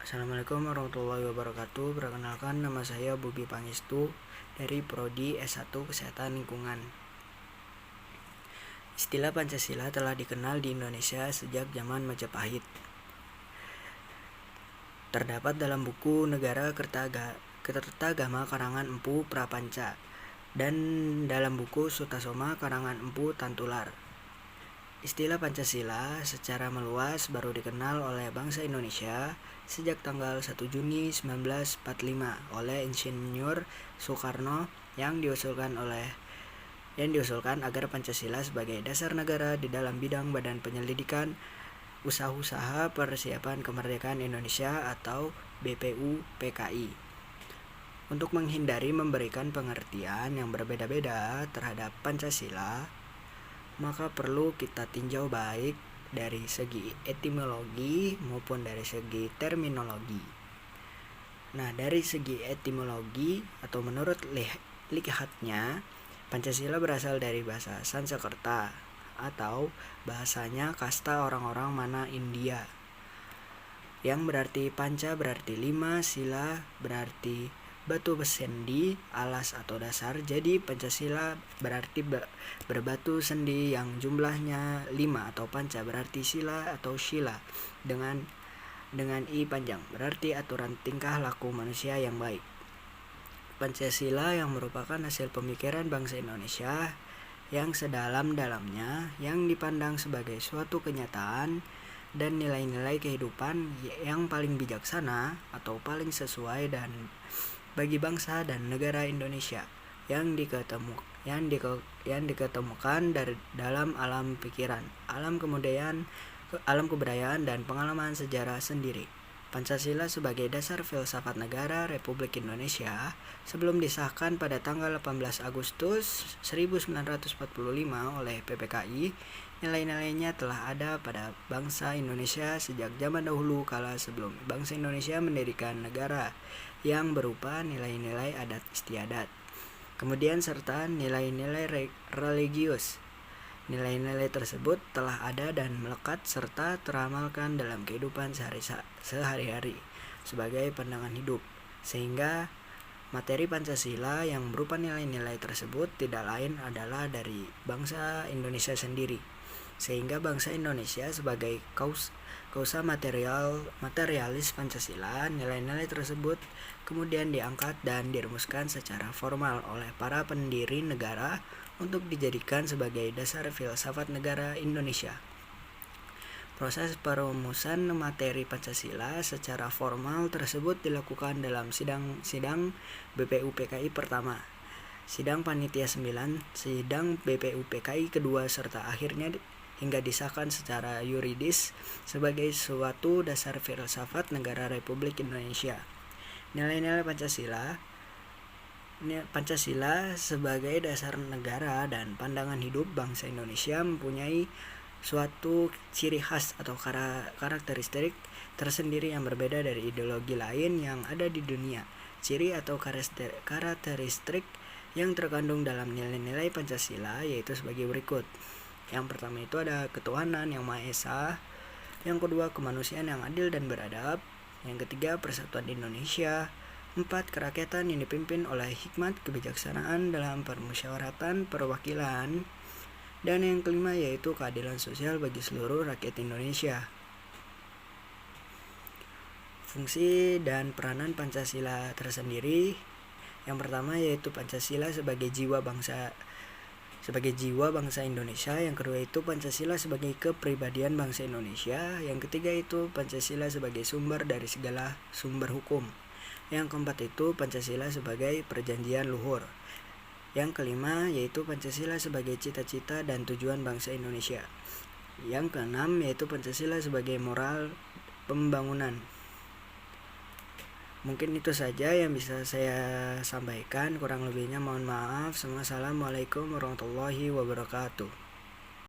Assalamualaikum warahmatullahi wabarakatuh. Perkenalkan, nama saya Bobi Pangestu dari Prodi S1 Kesehatan Lingkungan. Istilah Pancasila telah dikenal di Indonesia sejak zaman Majapahit. Terdapat dalam buku Negara Kertagama karangan Empu Prapanca dan dalam buku Sutasoma karangan Empu Tantular. Istilah Pancasila secara meluas baru dikenal oleh bangsa Indonesia sejak tanggal 1 Juni 1945 oleh Insinyur Soekarno yang diusulkan agar Pancasila sebagai dasar negara di dalam bidang Badan Penyelidikan Usaha Persiapan Kemerdekaan Indonesia atau BPUPKI. Untuk menghindari memberikan pengertian yang berbeda-beda terhadap Pancasila, maka perlu kita tinjau baik dari segi etimologi maupun dari segi terminologi. Nah, dari segi etimologi atau menurut lihatnya, Pancasila berasal dari bahasa Sanskerta atau bahasanya kasta orang-orang mana India, yang berarti panca berarti 5, sila berarti batu sendi, alas atau dasar. Jadi Pancasila berarti berbatu sendi yang jumlahnya 5 atau panca berarti sila atau shila dengan i panjang berarti aturan tingkah laku manusia yang baik. Pancasila yang merupakan hasil pemikiran bangsa Indonesia yang sedalam-dalamnya, yang dipandang sebagai suatu kenyataan dan nilai-nilai kehidupan yang paling bijaksana atau paling sesuai dan bagi bangsa dan negara Indonesia yang diketemukan dari dalam alam pikiran, alam kebudayaan dan pengalaman sejarah sendiri. Pancasila sebagai dasar filsafat negara Republik Indonesia sebelum disahkan pada tanggal 18 Agustus 1945 oleh PPKI, nilai-nilainya telah ada pada bangsa Indonesia sejak zaman dahulu kala sebelum bangsa Indonesia mendirikan negara, yang berupa nilai-nilai adat istiadat, kemudian serta nilai-nilai religius. Nilai-nilai tersebut telah ada dan melekat serta teramalkan dalam kehidupan sehari-hari sebagai pandangan hidup, sehingga materi Pancasila yang berupa nilai-nilai tersebut tidak lain adalah dari bangsa Indonesia sendiri, sehingga bangsa Indonesia sebagai kausa materialis Pancasila, nilai-nilai tersebut kemudian diangkat dan dirumuskan secara formal oleh para pendiri negara untuk dijadikan sebagai dasar filsafat negara Indonesia. Proses perumusan materi Pancasila secara formal tersebut dilakukan dalam sidang BPUPKI pertama, sidang Panitia 9, sidang BPUPKI kedua, serta akhirnya hingga disahkan secara yuridis sebagai suatu dasar filsafat negara Republik Indonesia. Nilai-nilai Pancasila sebagai dasar negara dan pandangan hidup bangsa Indonesia mempunyai suatu ciri khas atau karakteristik tersendiri yang berbeda dari ideologi lain yang ada di dunia. Ciri atau karakteristik yang terkandung dalam nilai-nilai Pancasila yaitu sebagai berikut. Yang pertama itu ada ketuhanan yang Maha Esa, yang kedua kemanusiaan yang adil dan beradab, yang ketiga persatuan Indonesia, 4 kerakyatan yang dipimpin oleh hikmat kebijaksanaan dalam permusyawaratan perwakilan, dan yang kelima yaitu keadilan sosial bagi seluruh rakyat Indonesia. Fungsi dan peranan Pancasila tersendiri, yang pertama yaitu Pancasila sebagai jiwa bangsa Indonesia, yang kedua itu Pancasila sebagai kepribadian bangsa Indonesia, yang ketiga itu Pancasila sebagai sumber dari segala sumber hukum, yang keempat itu Pancasila sebagai perjanjian luhur, yang kelima yaitu Pancasila sebagai cita-cita dan tujuan bangsa Indonesia, yang keenam yaitu Pancasila sebagai moral pembangunan. Mungkin itu saja yang bisa saya sampaikan, kurang lebihnya mohon maaf. Assalamualaikum warahmatullahi wabarakatuh.